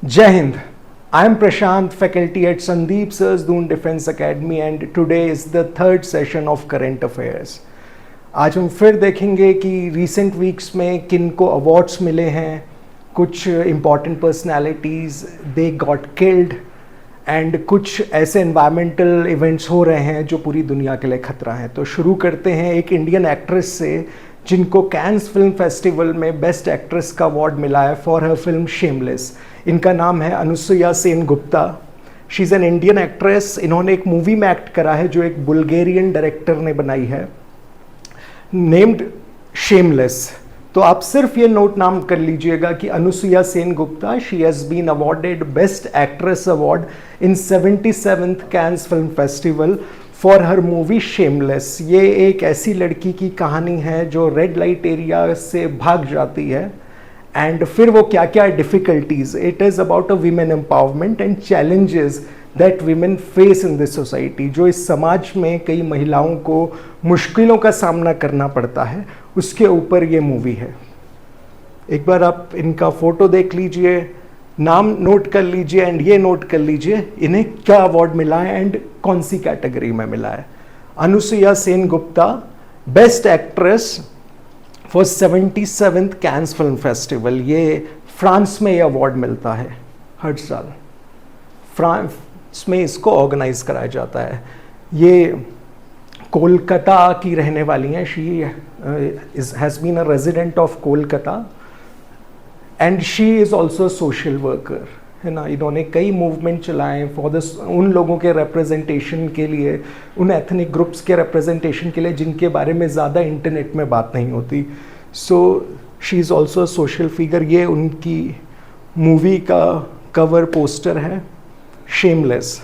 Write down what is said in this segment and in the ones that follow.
Jai Hind. I am Prashant, faculty at Sandeep Sarsdoon Defence Academy, and today is the third session of Current Affairs. आज हम फिर देखेंगे कि recent weeks में किन को awards मिले हैं, कुछ important personalities they got killed and कुछ ऐसे environmental events हो रहे हैं जो पूरी दुनिया के लिए खतरा है. तो शुरू करते हैं एक इंडियन एक्ट्रेस से जिनको कैन्स फिल्म फेस्टिवल में बेस्ट एक्ट्रेस का अवार्ड मिला है फॉर हर फिल्म शेमलेस. इनका नाम है Anusuya Sen Gupta. She is an Indian actress. इन्होंने एक मूवी में एक्ट करा है जो एक बुल्गेरियन डायरेक्टर ने बनाई है नेम्ड शेमलेस. तो आप सिर्फ ये नोट नाम कर लीजिएगा कि Anasuya Sen Gupta she has been awarded best actress award in 77th Cannes film festival for her movie Shameless. ये एक ऐसी लड़की की कहानी है जो रेड लाइट एरिया से भाग जाती है एंड फिर वो क्या क्या difficulties. It is about a women empowerment and challenges that women face in this society. जो इस समाज में कई महिलाओं को मुश्किलों का सामना करना पड़ता है, उसके ऊपर ये मूवी है. एक बार आप इनका फ़ोटो देख लीजिए, नाम नोट कर लीजिए एंड ये नोट कर लीजिए इन्हें क्या अवार्ड मिला है एंड कौन सी कैटेगरी में मिला है. Anusuya Sen Gupta best actress for 77th Cannes film festival. ये फ्रांस में ये अवार्ड मिलता है हर साल. फ्रांस में इसको ऑर्गेनाइज कराया जाता है. ये कोलकाता की रहने वाली हैं. She has been a resident of Kolkata and she is also social worker, है ना. इन्होंने कई मूवमेंट चलाए फॉर दिस, उन लोगों के रिप्रेजेंटेशन के लिए, उन एथनिक ग्रुप्स के रिप्रेजेंटेशन के लिए जिनके बारे में ज़्यादा इंटरनेट में बात नहीं होती. So she is also social figure. ये उनकी मूवी का कवर पोस्टर है शेमलेस.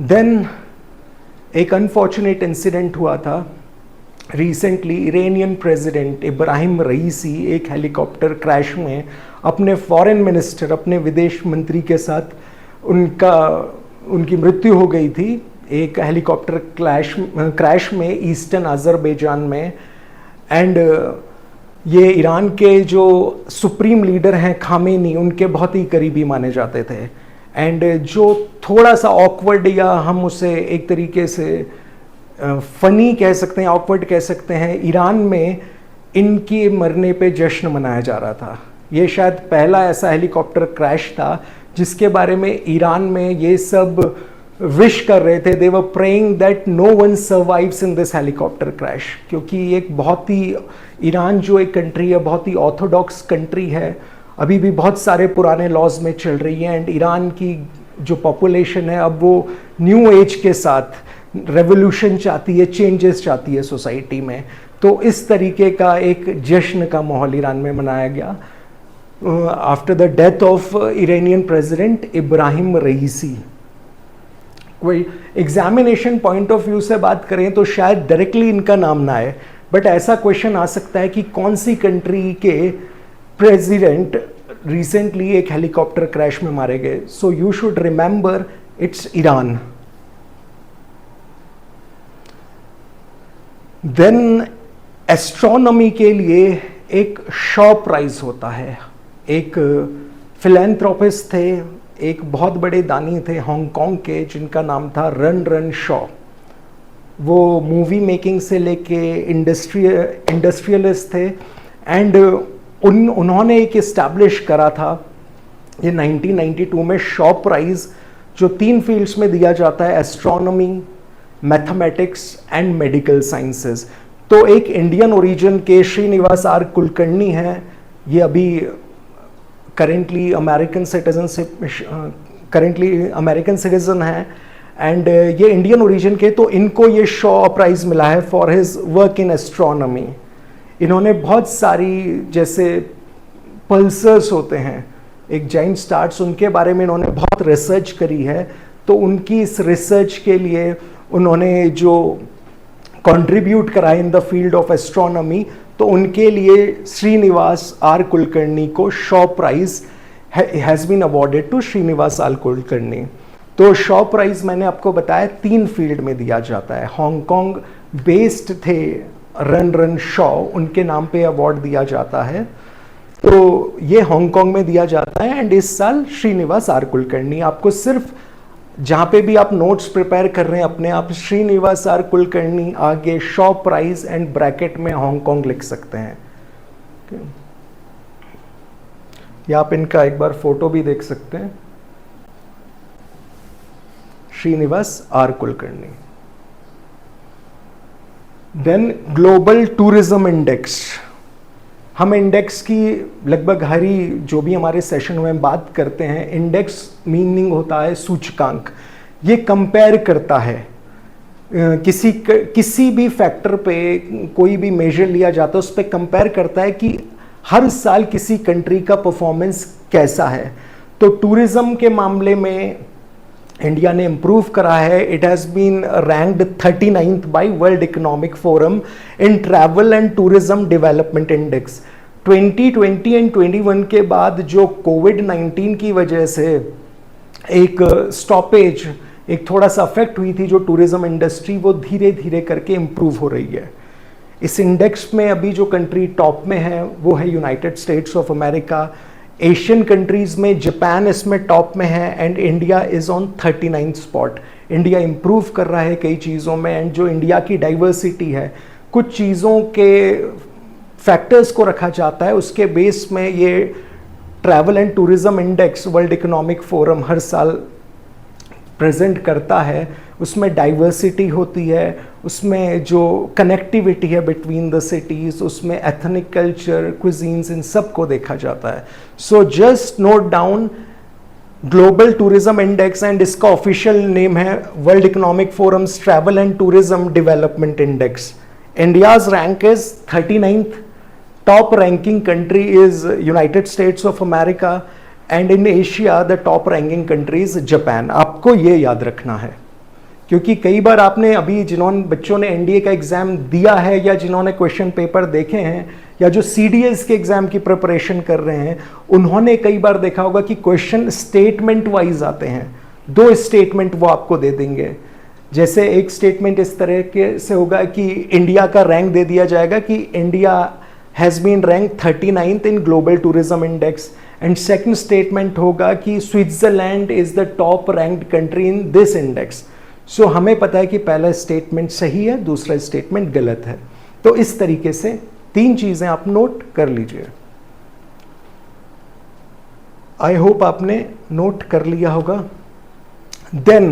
देन एक अनफॉर्चुनेट इंसिडेंट हुआ था रिसेंटली. इरानियन प्रेसिडेंट इब्राहिम रईसी एक हेलीकॉप्टर क्रैश में अपने फॉरेन मिनिस्टर, अपने विदेश मंत्री के साथ उनकी मृत्यु हो गई थी एक हेलीकॉप्टर क्रैश में ईस्टर्न अज़रबैजान में. एंड ये ईरान के जो सुप्रीम लीडर हैं खामेनी, उनके बहुत ही करीबी माने जाते थे. एंड जो थोड़ा सा ऑकवर्ड, या हम उसे एक तरीके से फ़नी कह सकते हैं, ऑकवर्ड कह सकते हैं, ईरान में इनके मरने पे जश्न मनाया जा रहा था. ये शायद पहला ऐसा हेलीकॉप्टर क्रैश था जिसके बारे में ईरान में ये सब विश कर रहे थे. They were praying that no one survives in this helicopter crash. क्योंकि एक बहुत ही, ईरान जो एक कंट्री है, बहुत ही ऑर्थोडॉक्स कंट्री है, अभी भी बहुत सारे पुराने लॉज में चल रही है. एंड ईरान की जो पॉपुलेशन है अब वो न्यू एज के साथ रेवोल्यूशन चाहती है, चेंजेस चाहती है सोसाइटी में. तो इस तरीके का एक जश्न का माहौल ईरान में मनाया गया after the death of Iranian president Ebrahim Raisi. कोई एग्जामिनेशन पॉइंट ऑफ व्यू से बात करें तो शायद डायरेक्टली इनका नाम ना आए, बट ऐसा क्वेश्चन आ सकता है कि कौन सी कंट्री के प्रेसिडेंट रिसेंटली एक हेलीकॉप्टर क्रैश में मारे गए. So you should remember it's Iran. Then astronomy के लिए एक शॉ प्राइज होता है. एक फिलैंथ्रोपिस्ट थे, एक बहुत बड़े दानी थे हांगकांग के, जिनका नाम था रन शॉ. वो मूवी मेकिंग से लेके इंडस्ट्रियलिस्ट थे. एंड उन्होंने एक इस्टेब्लिश करा था ये 1992 में शॉ प्राइज, जो 3 फील्ड्स में दिया जाता है, astronomy, mathematics and medical sciences. तो एक इंडियन ओरिजिन के श्रीनिवास आर कुलकर्णी हैं. ये अभी करेंटली अमेरिकन सिटीजन हैं एंड ये इंडियन ओरिजिन के. तो इनको ये शॉ प्राइज मिला है for his work in astronomy. इन्होंने बहुत सारी, जैसे पल्सर्स होते हैं, एक जाइंट स्टार्स, उनके बारे में इन्होंने बहुत रिसर्च करी है. तो उनकी इस रिसर्च के लिए उन्होंने जो कंट्रीब्यूट करा in the field of astronomy, तो उनके लिए श्रीनिवास आर कुलकर्णी को Shaw prize has been awarded to Srinivas R Kulkarni. तो शॉ प्राइज मैंने आपको बताया 3 फील्ड में दिया जाता है. हांगकांग बेस्ड थे रन रन शॉ, उनके नाम पे अवार्ड दिया जाता है। तो ये हांगकांग में दिया जाता है एंड इस साल श्रीनिवास आर कुलकर्णी। आपको सिर्फ जहाँ पे भी आप नोट्स प्रिपेयर कर रहे हैं अपने आप, श्रीनिवास आर कुलकर्णी आगे शॉ प्राइज एंड ब्रैकेट में हांगकांग लिख सकते हैं। या आप इनका एक बार फोटो भी देख सकते हैं, Srinivas R Kulkarni. Then global tourism index, हम इंडेक्स की लगभग हर ही जो भी हमारे सेशन में बात करते हैं, इंडेक्स मीनिंग होता है सूचकांक। ये कंपेयर करता है किसी भी फैक्टर पे कोई भी मेजर लिया जाता है, उस पर कंपेयर करता है कि हर साल किसी कंट्री का परफॉर्मेंस कैसा है। तो टूरिज्म के मामले में इंडिया ने इम्प्रूव करा है। It has been ranked 39th by World economic Forum in travel and tourism development index. 2020 and 21 के बाद जो कोविड-19 की वजह से एक स्टॉपेज, एक थोड़ा सा अफेक्ट हुई थी जो टूरिज्म इंडस्ट्री, वो धीरे धीरे करके इम्प्रूव हो रही है। इस इंडेक्स में अभी जो कंट्री टॉप में है वो है United states of America. Asian countries में जापान इसमें टॉप में है and India is on 39th spot. India improve कर रहा है कई चीज़ों में एंड जो इंडिया की डाइवर्सिटी है, कुछ चीज़ों के फैक्टर्स को रखा जाता है, उसके बेस में ये travel and tourism index world economic forum हर साल प्रेजेंट करता है। उसमें डाइवर्सिटी होती है, उसमें जो कनेक्टिविटी है बिटवीन द सिटीज़, उसमें एथनिक कल्चर, क्विजीन्स, इन सब को देखा जाता है। So just note down global tourism index and इसका ऑफिशियल नेम है world economic forums travel and tourism development index. India's rank is 39th, top ranking country is United states of America and in Asia the top ranking country is Japan. आपको ये याद रखना है क्योंकि कई बार आपने अभी जिन्होंने बच्चों ने एनडीए का एग्जाम दिया है या जिन्होंने क्वेश्चन पेपर देखे हैं या जो सीडीएस के एग्जाम की प्रिपरेशन कर रहे हैं, उन्होंने कई बार देखा होगा कि क्वेश्चन स्टेटमेंट वाइज आते हैं। 2 स्टेटमेंट वो आपको दे देंगे। जैसे एक स्टेटमेंट इस तरह के से होगा कि इंडिया का रैंक दे दिया जाएगा कि India has been rank 39th in global tourism index and second statement होगा कि Switzerland is the top ranked country in this index. So हमें पता है कि पहला स्टेटमेंट सही है, दूसरा स्टेटमेंट गलत है। तो इस तरीके से 3 चीजें आप नोट कर लीजिए। आई होप आपने नोट कर लिया होगा। Then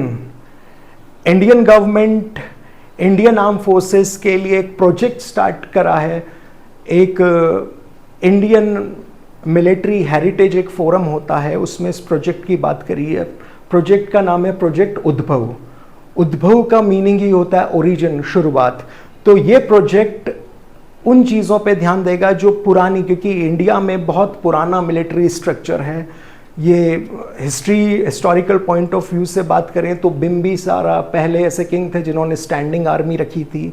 Indian government Indian arm forces के लिए एक प्रोजेक्ट स्टार्ट करा है। एक इंडियन मिलिट्री हेरिटेज एक फोरम होता है, उसमें इस प्रोजेक्ट की बात करी है। प्रोजेक्ट का नाम है प्रोजेक्ट उद्भव। उद्भव का मीनिंग ही होता है ओरिजिन, शुरुआत। तो ये प्रोजेक्ट उन चीज़ों पे ध्यान देगा जो पुरानी, क्योंकि इंडिया में बहुत पुराना मिलिट्री स्ट्रक्चर है। ये हिस्टोरिकल पॉइंट ऑफ व्यू से बात करें तो बिम्बिसारा पहले ऐसे किंग थे जिन्होंने स्टैंडिंग आर्मी रखी थी।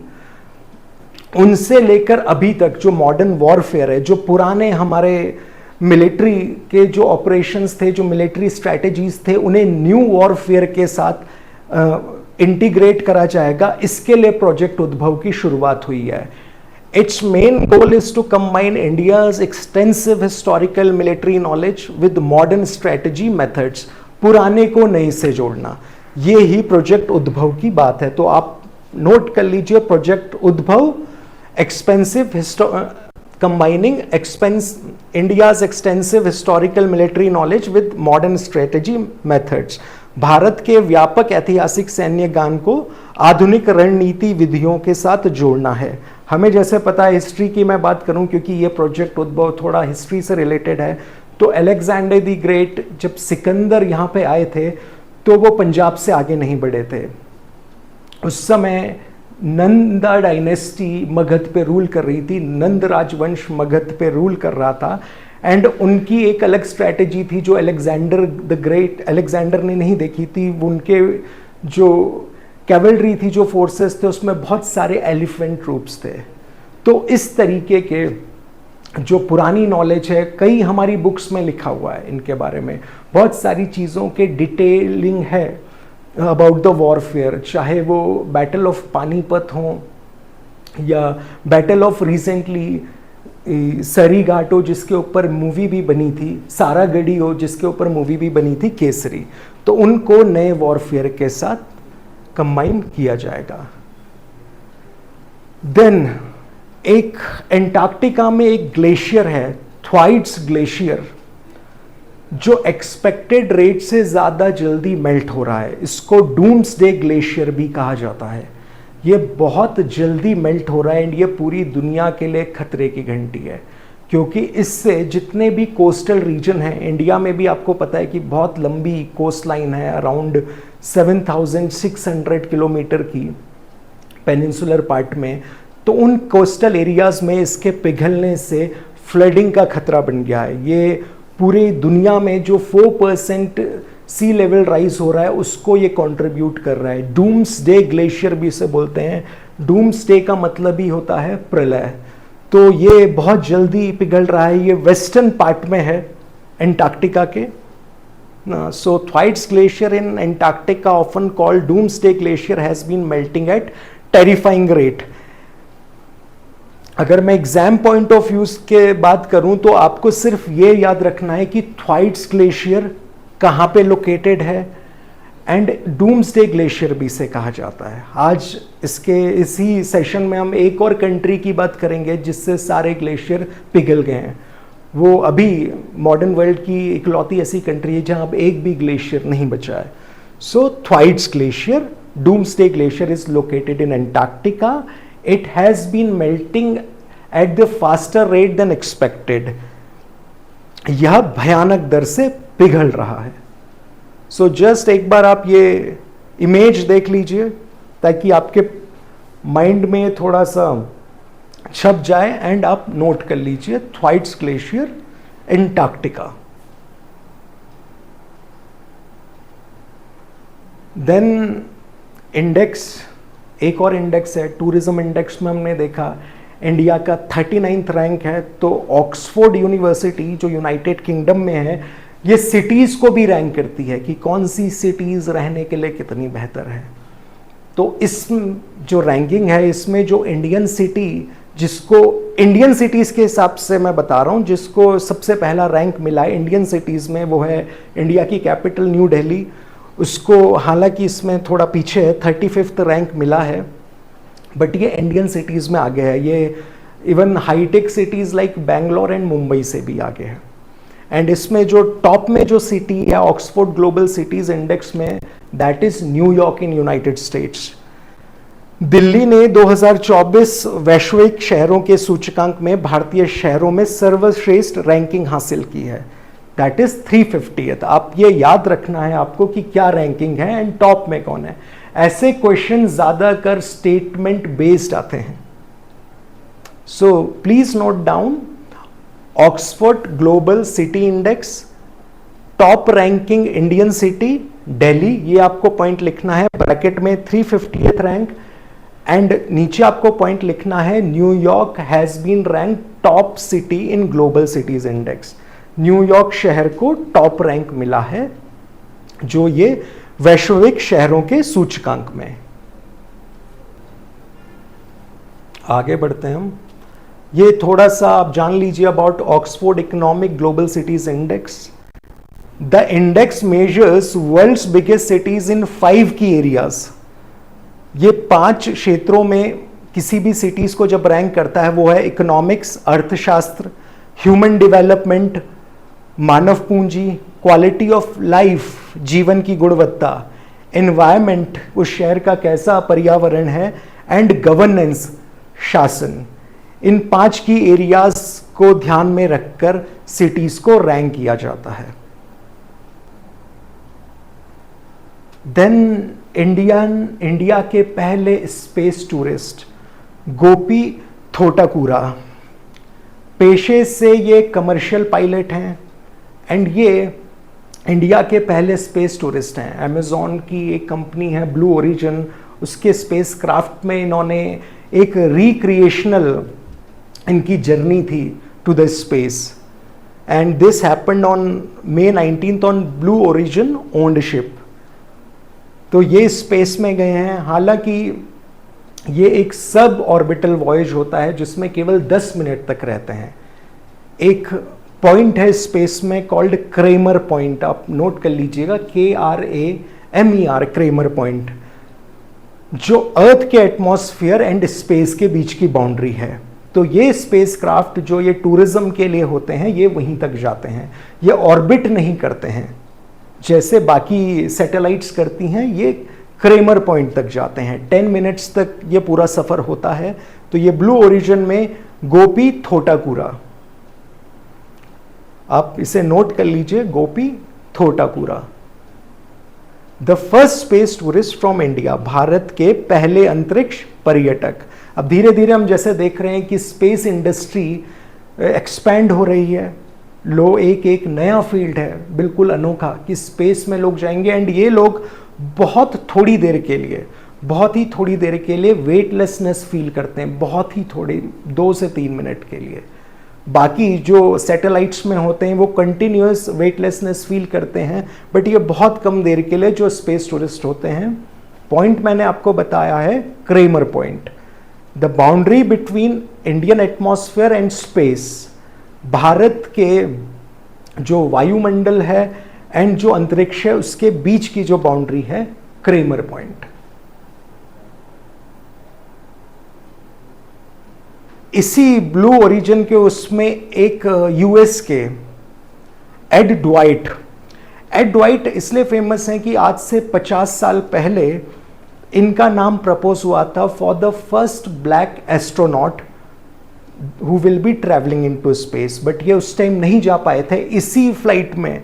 उनसे लेकर अभी तक जो मॉडर्न वॉरफेयर है, जो पुराने हमारे मिलिट्री के जो ऑपरेशंस थे, जो मिलिट्री स्ट्रैटेजीज थे, उन्हें न्यू वॉरफेयर के साथ इंटीग्रेट करा जाएगा। इसके लिए प्रोजेक्ट उद्भव की शुरुआत हुई है। Its main goal is to combine India's extensive historical military knowledge with modern strategy methods. पुराने को नए से जोड़ना, ये ही प्रोजेक्ट उद्भव की बात है। तो आप नोट कर लीजिए प्रोजेक्ट उद्भव, combining India's extensive historical military knowledge with modern strategy methods. Bharat के व्यापक ऐतिहासिक सैन्य ज्ञान को आधुनिक रणनीति विधियों के साथ जोड़ना है। हमें जैसे पता है, हिस्ट्री की मैं बात करूं क्योंकि ये प्रोजेक्ट उद्भव थोड़ा हिस्ट्री से रिलेटेड है, तो अलेक्जेंडर द ग्रेट जब सिकंदर यहाँ पे आए थे तो वो पंजाब से आगे नहीं बढ़े थे। उस समय नंदा डायनेस्टी मगध पे रूल कर रही थी, नंद राजवंश मगध पे रूल कर रहा था एंड उनकी एक अलग स्ट्रैटेजी थी जो अलेक्जेंडर द ग्रेट, अलेक्जेंडर ने नहीं देखी थी। उनके जो कैवलरी थी, जो फोर्सेस थे, उसमें बहुत सारे एलिफेंट ट्रूप्स थे। तो इस तरीके के जो पुरानी नॉलेज है, कई हमारी बुक्स में लिखा हुआ है इनके बारे में, बहुत सारी चीज़ों के डिटेलिंग है अबाउट द वॉरफेयर, चाहे वो बैटल ऑफ पानीपत हो या बैटल ऑफ रिसेंटली सरीघाटो जिसके ऊपर मूवी भी बनी थी, सारागढ़ी जिसके ऊपर मूवी भी बनी थी केसरी, तो उनको नए वॉरफेयर के साथ कंबाइन किया जाएगा। देन एक एंटार्क्टिका में एक ग्लेशियर है, थ्वाइट्स ग्लेशियर, जो एक्सपेक्टेड रेट से ज़्यादा जल्दी मेल्ट हो रहा है। इसको डूम्सडे ग्लेशियर भी कहा जाता है। ये बहुत जल्दी मेल्ट हो रहा है एंड ये पूरी दुनिया के लिए खतरे की घंटी है, क्योंकि इससे जितने भी कोस्टल रीजन हैं, इंडिया में भी आपको पता है कि बहुत लंबी कोस्ट लाइन है, अराउंड 7,600 किलोमीटर की पेनिनसुलर पार्ट में, तो उन कोस्टल एरियाज़ में इसके पिघलने से फ्लडिंग का खतरा बन गया है। ये पूरी दुनिया में जो 4% सी लेवल राइज हो रहा है उसको ये कंट्रीब्यूट कर रहा है। डूम्सडे ग्लेशियर भी इसे बोलते हैं। डूम्सडे का मतलब ही होता है प्रलय। तो ये बहुत जल्दी पिघल रहा है। ये वेस्टर्न पार्ट में है एंटार्क्टिका के। So Thwaites Glacier in Antarctica, often called Doomsday Glacier, has been melting at terrifying rate. अगर मैं एग्जाम पॉइंट ऑफ व्यू के बात करूं तो आपको सिर्फ ये याद रखना है कि थ्वाइट्स ग्लेशियर कहाँ पे लोकेटेड है एंड डूम्सडे ग्लेशियर भी इसे कहा जाता है। आज इसी सेशन में हम एक और कंट्री की बात करेंगे जिससे सारे ग्लेशियर पिघल गए हैं। वो अभी मॉडर्न वर्ल्ड की इकलौती ऐसी कंट्री है जहां अब एक भी ग्लेशियर नहीं बचा है। So Thwaites glacier, doomsday glacier is located in Antarctica. It has been melting at the faster rate than expected. यह भयानक दर से पिघल रहा है। सो जस्ट एक बार आप ये इमेज देख लीजिए ताकि आपके माइंड में थोड़ा सा छप जाए एंड आप नोट कर लीजिए। थ्वाइट्स ग्लेशियर, एंटार्क्टिका। देन इंडेक्स, एक और इंडेक्स है टूरिज्म इंडेक्स में हमने देखा इंडिया का 39th रैंक है। तो ऑक्सफोर्ड यूनिवर्सिटी जो यूनाइटेड किंगडम में है, ये सिटीज़ को भी रैंक करती है कि कौन सी सिटीज़ रहने के लिए कितनी बेहतर है। तो इस जो रैंकिंग है इसमें जो इंडियन सिटी, जिसको इंडियन सिटीज़ के हिसाब से मैं बता रहा हूँ, जिसको सबसे पहला रैंक मिला है इंडियन सिटीज़ में, वो है इंडिया की कैपिटल न्यू दिल्ली। उसको हालांकि इसमें थोड़ा पीछे है, 35th रैंक मिला है, बट ये इंडियन सिटीज़ में आगे है। ये even high tech cities like Bangalore and Mumbai से भी आगे है। एंड इसमें जो टॉप में जो सिटी है ऑक्सफोर्ड ग्लोबल सिटीज़ इंडेक्स में, that is New York in United states. Delhi ने 2024 वैश्विक शहरों के सूचकांक में भारतीय शहरों में सर्वश्रेष्ठ रैंकिंग हासिल की है, दैट इज 350th। आप ये याद रखना है आपको कि क्या रैंकिंग है एंड टॉप में कौन है। ऐसे क्वेश्चन ज्यादातर स्टेटमेंट बेस्ड आते हैं। So please note down Oxford global city index, top ranking Indian city Delhi, ये आपको पॉइंट लिखना है ब्रैकेट में 350th रैंक। एंड नीचे आपको पॉइंट लिखना है New York has been rank top city in global cities index. New York शहर को टॉप रैंक मिला है जो ये वैश्विक शहरों के सूचकांक में। आगे बढ़ते हैं हम। ये थोड़ा सा आप जान लीजिए about Oxford economic global cities index. The index measures world's biggest cities in 5 key areas. ये 5 क्षेत्रों में किसी भी सिटीज को जब रैंक करता है, वो है इकोनॉमिक्स, अर्थशास्त्र, ह्यूमन डेवलपमेंट, मानव पूंजी, क्वालिटी ऑफ लाइफ, जीवन की गुणवत्ता, एनवायरमेंट, उस शहर का कैसा पर्यावरण है, एंड गवर्नेंस, शासन। इन 5 की एरियाज को ध्यान में रखकर सिटीज को रैंक किया जाता है। देन इंडिया के पहले स्पेस टूरिस्ट गोपी थोटाकुरा, पेशे से ये कमर्शियल पायलट हैं एंड ये इंडिया के पहले स्पेस टूरिस्ट हैं। अमेज़ॉन की एक कंपनी है ब्लू ओरिजिन, उसके स्पेस क्राफ्ट में इन्होंने एक रिक्रिएशनल इनकी जर्नी थी to the space and this happened on May 19th on blue origin owned ship. तो ये स्पेस में गए हैं। हालांकि ये एक सब ऑर्बिटल वॉयज होता है जिसमें केवल 10 मिनट तक रहते हैं। एक पॉइंट है स्पेस में कॉल्ड क्रेमर पॉइंट, आप नोट कर लीजिएगा, KRAMER, क्रेमर पॉइंट, जो अर्थ के एटमॉस्फेयर एंड स्पेस के बीच की बाउंड्री है। तो ये स्पेसक्राफ्ट जो ये टूरिज्म के लिए होते हैं ये वहीं तक जाते हैं, ये ऑर्बिट नहीं करते हैं जैसे बाकी सैटेलाइट्स करती हैं, ये क्रेमर पॉइंट तक जाते हैं। 10 मिनट्स तक ये पूरा सफर होता है। तो ये ब्लू ओरिजिन में गोपी थोटाकुरा, आप इसे नोट कर लीजिए, Gopi Thotakura. The first space tourist from India, Bharat के पहले अंतरिक्ष पर्यटक। अब धीरे धीरे हम जैसे देख रहे हैं कि स्पेस इंडस्ट्री एक्सपैंड हो रही है, एक नया फील्ड है बिल्कुल अनोखा कि स्पेस में लोग जाएंगे एंड ये लोग बहुत थोड़ी देर के लिए, बहुत ही थोड़ी देर के लिए वेटलेसनेस फील करते हैं, बहुत ही थोड़ी, 2 से 3 मिनट के लिए। बाकी जो सैटेलाइट्स में होते हैं वो कंटिन्यूअस वेटलेसनेस फील करते हैं, बट ये बहुत कम देर के लिए जो स्पेस टूरिस्ट होते हैं। पॉइंट मैंने आपको बताया है Kramer point, the boundary between Indian atmosphere and space, Bharat के जो वायुमंडल है एंड जो अंतरिक्ष है उसके बीच की जो बाउंड्री है, क्रेमर पॉइंट। इसी ब्लू ओरिजिन के उसमें एक यूएस के एड ड्वाइट इसलिए फेमस हैं कि आज से 50 साल पहले इनका नाम प्रपोज हुआ था for the first black astronaut who will be travelling into space, but ये उस टाइम नहीं जा पाए थे। इसी फ्लाइट में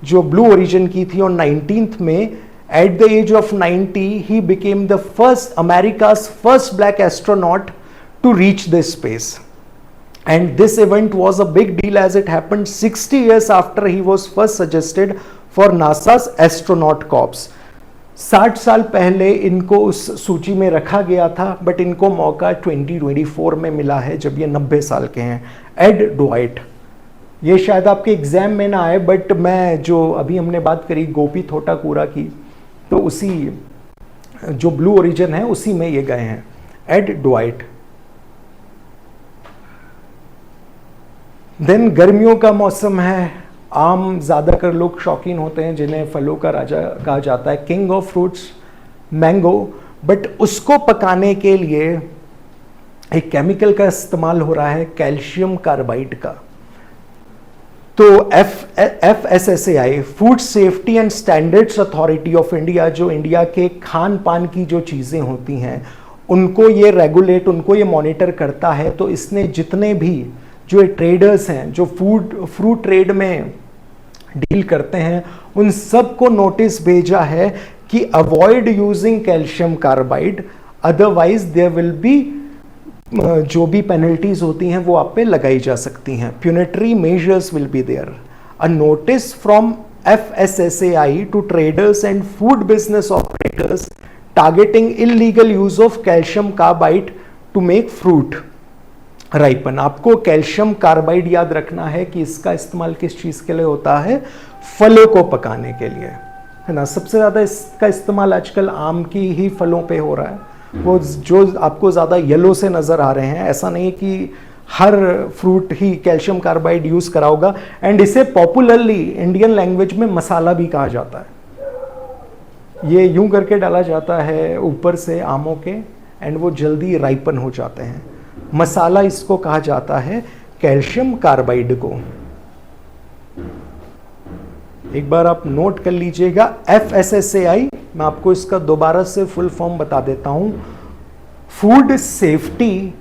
जो ब्लू ओरिजिन की थी और 19th में at the age of 90 he became the first America's first black astronaut to reach this space, and this event was a big deal as it happened 60 years after he was first suggested for NASA's astronaut corps। 60 साल पहले इनको उस सूची में रखा गया था, but इनको मौका 2024 में मिला है जब ये 90 साल के हैं। एड ड्वाइट, ये शायद आपके एग्जाम में ना आए, बट मैं जो अभी हमने बात करी गोपी थोटाकुरा की, तो उसी जो ब्लू ओरिजिन है उसी में ये गए हैं, एड ड्वाइट। देन गर्मियों का मौसम है, आम ज़्यादातर लोग शौकीन होते हैं जिन्हें फलों का राजा कहा जाता है, king of fruits, mango, but उसको पकाने के लिए एक केमिकल का इस्तेमाल हो रहा है, कैल्शियम कार्बाइड का। तो FSSAI, food safety and standards authority of India, जो इंडिया के खान पान की जो चीज़ें होती हैं उनको ये रेगुलेट, उनको ये मॉनिटर करता है। तो इसने जितने भी जो ट्रेडर्स हैं जो फ्रूट ट्रेड में डील करते हैं उन सबको नोटिस भेजा है कि avoid using calcium carbide, otherwise there will be, जो भी पेनल्टीज होती हैं वो आप पे लगाई जा सकती हैं, punitive measures will be there. A notice from FSSAI to traders and food business operators targeting illegal use of calcium carbide to make fruit ripen. आपको कैल्शियम कार्बाइड याद रखना है कि इसका इस्तेमाल किस चीज़ के लिए होता है, फलों को पकाने के लिए, है ना। सबसे ज़्यादा इसका इस्तेमाल आजकल आम की ही फलों पे हो रहा है, वो जो आपको ज़्यादा येलो से नज़र आ रहे हैं, ऐसा नहीं कि हर फ्रूट ही कैल्शियम कार्बाइड यूज़ करा होगा। एंड इसे पॉपुलरली इंडियन लैंग्वेज में मसाला भी कहा जाता है। ये यूं करके डाला जाता है ऊपर से आमों के एंड वो जल्दी राइपन हो जाते हैं। मसाला इसको कहा जाता है, कैल्शियम कार्बाइड को। एक बार आप नोट कर लीजिएगा, FSSAI, मैं आपको इसका दोबारा से फुल फॉर्म बता देता हूं, food safety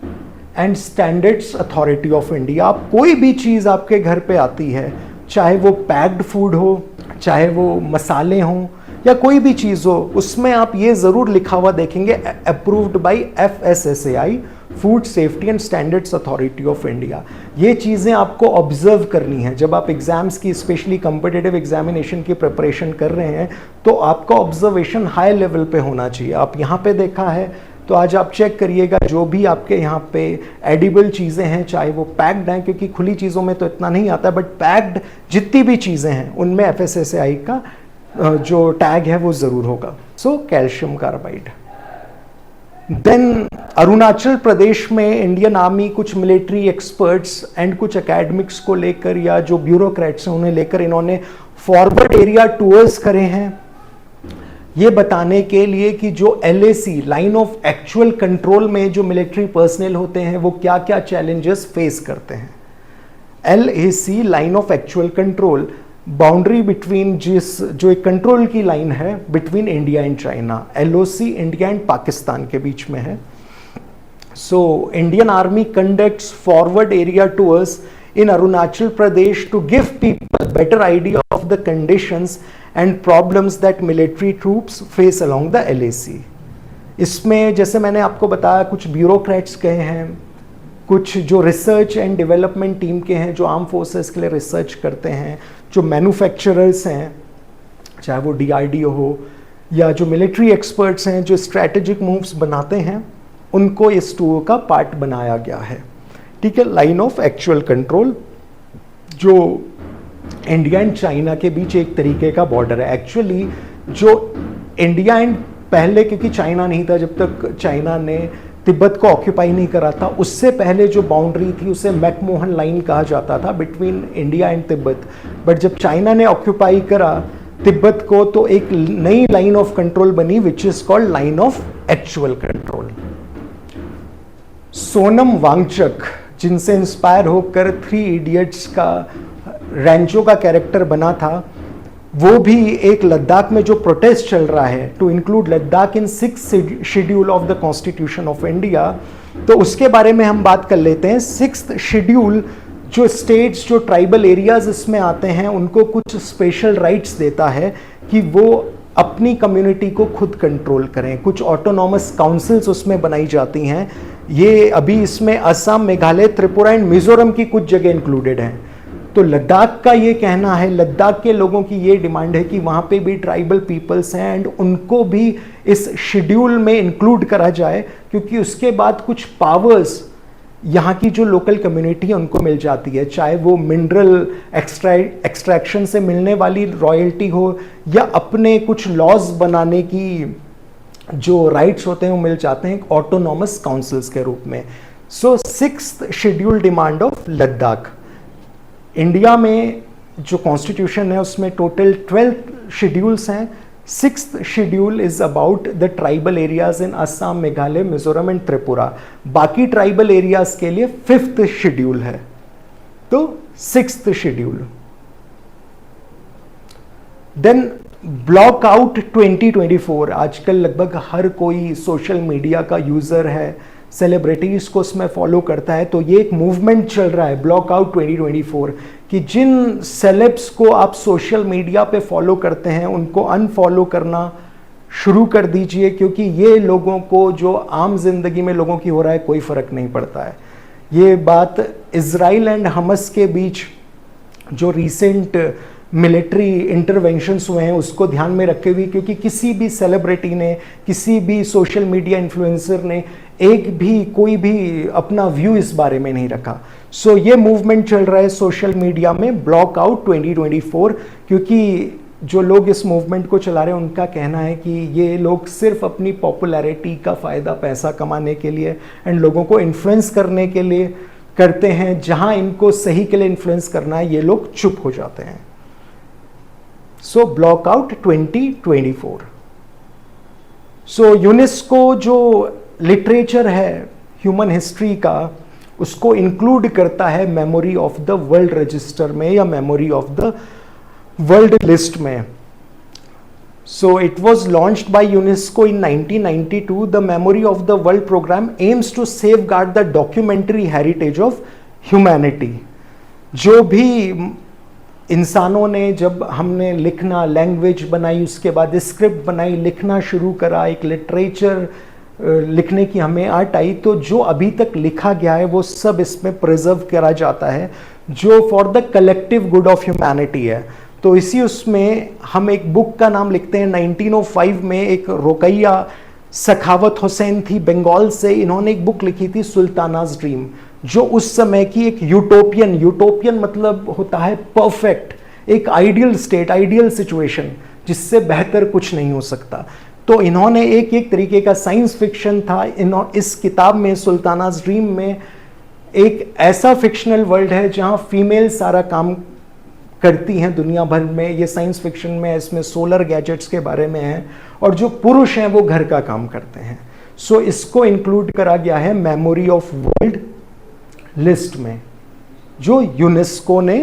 and standards authority of India. कोई भी चीज़ आपके घर पे आती है, चाहे वो पैक्ड फूड हो, चाहे वो मसाले हों या कोई भी चीज़ हो, उसमें आप ये ज़रूर लिखा हुआ देखेंगे, approved by FSSAI, food safety and standards authority of India. ये चीज़ें आपको ऑब्जर्व करनी है जब आप एग्जाम्स की, स्पेशली कॉम्पिटिटिव एग्जामिनेशन की प्रिपरेशन कर रहे हैं, तो आपका ऑब्जर्वेशन हाई लेवल पे होना चाहिए। आप यहाँ पे देखा है तो आज आप चेक करिएगा, जो भी आपके यहाँ पे एडिबल चीज़ें हैं, चाहे वो पैक्ड हैं, क्योंकि खुली चीज़ों में तो इतना नहीं आता, बट पैक्ड जितनी भी चीज़ें हैं उनमें FSSAI का जो टैग है वो ज़रूर होगा। So calcium carbide. Then Arunachal Pradesh में इंडियन आर्मी कुछ मिलिट्री एक्सपर्ट्स एंड कुछ एकेडमिक्स को लेकर या जो ब्यूरोक्रेट्स हैं उन्हें लेकर इन्होंने फॉरवर्ड एरिया टूर्स करे हैं, ये बताने के लिए कि जो LAC line of actual control में जो मिलिट्री पर्सनल होते हैं वो क्या क्या चैलेंजेस फेस करते हैं। LAC line of actual control boundary between जो एक कंट्रोल की लाइन है between India and China, LOC India and Pakistan के बीच में है। So Indian army conducts forward area tours in Arunachal Pradesh to give people a better idea of the conditions and problems that military troops face along the LAC. इसमें जैसे मैंने आपको बताया कुछ bureaucrats गए हैं, कुछ जो रिसर्च एंड डेवलपमेंट टीम के हैं जो आर्म फोर्सेस के लिए रिसर्च करते हैं, जो मैन्युफैक्चरर्स हैं चाहे वो DRDO हो, या जो मिलिट्री एक्सपर्ट्स हैं जो स्ट्रैटेजिक मूव्स बनाते हैं, उनको इस टूर का पार्ट बनाया गया है। ठीक है, लाइन ऑफ एक्चुअल कंट्रोल जो इंडिया एंड चाइना के बीच एक तरीके का बॉर्डर है। एक्चुअली जो इंडिया एंड पहले, क्योंकि चाइना नहीं था जब तक चाइना ने तिब्बत को ऑक्यूपाई नहीं करा था, उससे पहले जो बाउंड्री थी उसे मैकमोहन लाइन कहा जाता था between India and Tibet. But जब चाइना ने ऑक्यूपाई करा तिब्बत को तो एक नई लाइन ऑफ कंट्रोल बनी which is called line of actual control. Sonam Wangchuk जिनसे इंस्पायर होकर 3 इडियट्स का रैंचो का कैरेक्टर बना था, वो भी एक लद्दाख में जो प्रोटेस्ट चल रहा है to include Ladakh in 6th schedule of the constitution of India, तो उसके बारे में हम बात कर लेते हैं। 6th शेड्यूल जो स्टेट्स जो ट्राइबल एरियाज इसमें आते हैं उनको कुछ स्पेशल राइट्स देता है कि वो अपनी कम्युनिटी को खुद कंट्रोल करें। कुछ ऑटोनॉमस काउंसिल्स उसमें बनाई जाती हैं। ये अभी इसमें असम, मेघालय, त्रिपुरा एंड मिजोरम की कुछ जगह इंक्लूडेड हैं। तो लद्दाख का ये कहना है, लद्दाख के लोगों की ये डिमांड है कि वहाँ पे भी ट्राइबल पीपल्स हैं एंड उनको भी इस शेड्यूल में इंक्लूड करा जाए, क्योंकि उसके बाद कुछ पावर्स यहाँ की जो लोकल कम्युनिटी है उनको मिल जाती है, चाहे वो मिनरल एक्सट्रैक्शन से मिलने वाली रॉयल्टी हो या अपने कुछ लॉज बनाने की जो राइट्स होते हैं वो मिल जाते हैं ऑटोनॉमस काउंसिल्स के रूप में। सो 6th schedule demand of Ladakh. India में जो कॉन्स्टिट्यूशन है उसमें टोटल 12 शेड्यूल्स हैं। 6th schedule is about the tribal areas in Assam, Meghalaya, Mizoram and Tripura. बाकी ट्राइबल एरियाज के लिए 5th शेड्यूल है। तो 6th schedule. Then block out 2024। आजकल लगभग हर कोई सोशल मीडिया का यूजर है, सेलिब्रिटीज को उसमें फॉलो करता है, तो ये एक मूवमेंट चल रहा है ब्लॉक आउट 2024 कि जिन सेलेब्स को आप सोशल मीडिया पे फॉलो करते हैं उनको अनफॉलो करना शुरू कर दीजिए, क्योंकि ये लोगों को जो आम जिंदगी में लोगों की हो रहा है कोई फर्क नहीं पड़ता है। ये बात इजराइल एंड हमस के बीच जो रिसेंट मिलिट्री इंटरवेंशंस हुए हैं उसको ध्यान में रखे हुए, क्योंकि किसी भी सेलिब्रिटी ने, किसी भी सोशल मीडिया इन्फ्लुएंसर ने कोई भी अपना व्यू इस बारे में नहीं रखा। सो ये मूवमेंट चल रहा है सोशल मीडिया में ब्लॉक आउट 2024, क्योंकि जो लोग इस मूवमेंट को चला रहे हैं उनका कहना है कि ये लोग सिर्फ अपनी पॉपुलैरिटी का फ़ायदा पैसा कमाने के लिए एंड लोगों को इन्फ्लुएंस करने के लिए करते हैं। जहां इनको सही के लिए इन्फ्लुएंस करना है ये लोग चुप हो जाते हैं। So block out 2024। So UNESCO जो लिटरेचर है ह्यूमन हिस्ट्री का उसको इंक्लूड करता है memory of the world register में या memory of the world list में। So it was launched by UNESCO in 1992। The memory of the world programme aims to safeguard the documentary heritage of humanity. जो भी इंसानों ने, जब हमने लिखना, लैंग्वेज बनाई, उसके बाद स्क्रिप्ट बनाई, लिखना शुरू करा, एक लिटरेचर लिखने की हमें आर्ट आई, तो जो अभी तक लिखा गया है वो सब इसमें प्रिजर्व करा जाता है जो for the collective good of humanity है। तो इसी उसमें हम एक बुक का नाम लिखते हैं। 1905 में एक रोकैया सखावत हुसैन थी बंगाल से, इन्होंने एक बुक लिखी थी सुल्तानाज ड्रीम, जो उस समय की एक यूटोपियन मतलब होता है परफेक्ट, एक आइडियल स्टेट, आइडियल सिचुएशन जिससे बेहतर कुछ नहीं हो सकता। तो इन्होंने एक एक तरीके का साइंस फिक्शन था। इस किताब में सुल्तानाज ड्रीम में एक ऐसा फिक्शनल वर्ल्ड है जहां फीमेल सारा काम करती हैं दुनिया भर में। ये साइंस फिक्शन में, इसमें सोलर गैजेट्स के बारे में है, और जो पुरुष हैं वो घर का काम करते हैं। सो इसको इंक्लूड करा गया है मेमोरी ऑफ वर्ल्ड लिस्ट में, जो यूनेस्को ने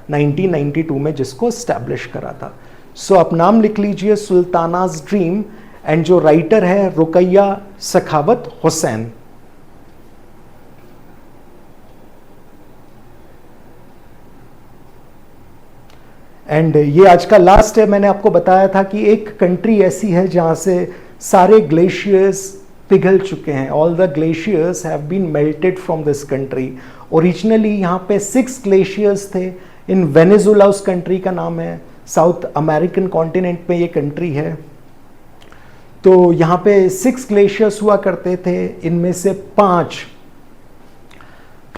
1992 में जिसको एस्टैब्लिश करा था। सो आप नाम लिख लीजिए, सुल्तानाज ड्रीम, एंड जो राइटर है रुकैया सखावत हुसैन। एंड ये आज का लास्ट है। मैंने आपको बताया था कि एक कंट्री ऐसी है जहां से सारे ग्लेशियर्स पिघल चुके हैं। All the glaciers have been melted from this country. Originally यहाँ पे 6 ग्लेशियर्स थे इन वेनेजुला, उस कंट्री का नाम है। साउथ अमेरिकन कॉन्टिनेंट पे ये कंट्री है। तो यहाँ पे 6 ग्लेशियर्स हुआ करते थे, इनमें से 5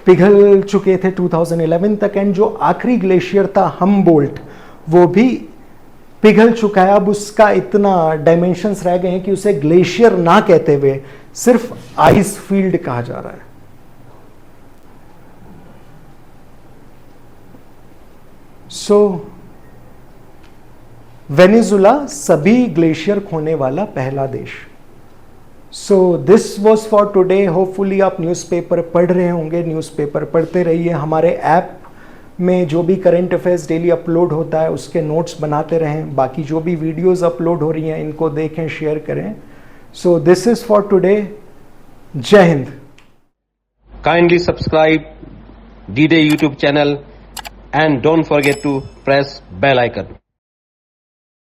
पिघल चुके थे 2011 तक, एंड जो आखिरी ग्लेशियर था हम्बोल्ट, वो भी पिघल चुका है। अब उसका इतना डायमेंशंस रह गए हैं कि उसे ग्लेशियर ना कहते हुए सिर्फ आइस फील्ड कहा जा रहा है। सो वेनेजुला सभी ग्लेशियर खोने वाला पहला देश। So this was for today. Hopefully आप न्यूज़पेपर पढ़ रहे होंगे, न्यूज़पेपर पढ़ते रहिए। हमारे ऐप में जो भी करंट अफेयर्स डेली अपलोड होता है उसके नोट्स बनाते रहें। बाकी जो भी वीडियोस अपलोड हो रही हैं इनको देखें, शेयर करें। So this is for today. जय Hind. Kindly subscribe D-Day YouTube channel and don't forget to press bell icon.